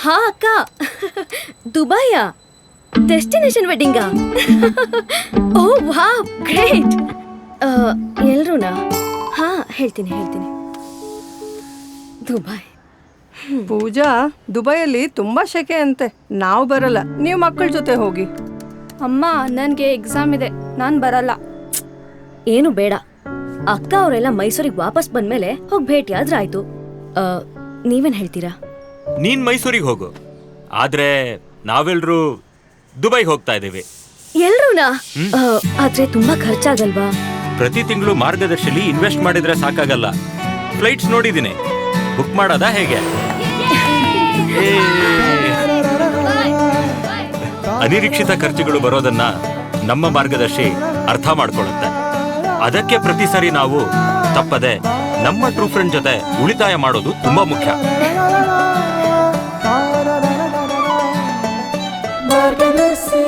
ಹಾ ಅಕ್ಕ, ದುಬೈಯ ಡೆಸ್ಟಿನೇಷನ್ ವೆಡ್ಡಿಂಗಾ? ಓ wow, great. ಎಲ್ರೂನಾ? ಹಾ, ಹೇಳ್ತೀನಿ. ದುಬೈ. ಪೂಜಾ, ದುಬೈಯಲ್ಲಿ ತುಂಬಾ ಶೆಕೆ ಅಂತೆ. ನಾವು ಬರಲ್ಲ, ನೀವು ಮಕ್ಕಳ ಜೊತೆ ಹೋಗಿ. ಅಮ್ಮ, ನನ್ಗೆ ಎಕ್ಸಾಮ್ ಇದೆ, ನಾನ್ ಬರಲ್ಲ. ಏನು ಬೇಡ, ಅಕ್ಕ ಅವರೆಲ್ಲ ಮೈಸೂರಿಗೆ ವಾಪಸ್ ಬಂದ್ಮೇಲೆ ಹೋಗಿ ಭೇಟಿ ಆದ್ರೆ ಆಯ್ತು. ನೀವೇನ್ ಹೇಳ್ತೀರಾ? ನೀನ್ ಮೈಸೂರಿಗೆ ಹೋಗು, ಆದ್ರೆ ನಾವೆಲ್ರೂ ದುಬೈ ಹೋಗ್ತಾ ಇದೀವಿ. ಎಲ್ರೂನಾ? ಆದ್ರೆ ತುಂಬಾ ಖರ್ಚಾಗಲ್ವಾ? ಪ್ರತಿ ತಿಂಗಳು ಮಾರ್ಗದರ್ಶಿಲಿ ಇನ್ವೆಸ್ಟ್ ಮಾಡಿದ್ರೆ ಸಾಕಾಗಲ್ಲ. ಫ್ಲೈಟ್ಸ್ ನೋಡಿದೀನಿ, ಬುಕ್ ಮಾಡೋದಾ ಹೇಗೆ? ಅನಿರೀಕ್ಷಿತ ಖರ್ಚುಗಳು ಬರೋದನ್ನ ನಮ್ಮ ಮಾರ್ಗದರ್ಶಿ ಅರ್ಥ ಮಾಡ್ಕೊಳ್ಳುತ್ತೆ. ಅದಕ್ಕೆ ಪ್ರತಿ ಸರಿ ನಾವು ತಪ್ಪದೆ ನಮ್ಮ ಟ್ರೂ ಫ್ರೆಂಡ್ ಜೊತೆ ಉಳಿತಾಯ ಮಾಡೋದು ತುಂಬಾ ಮುಖ್ಯ. ಮಾರ್ಗದರ್ಶಿ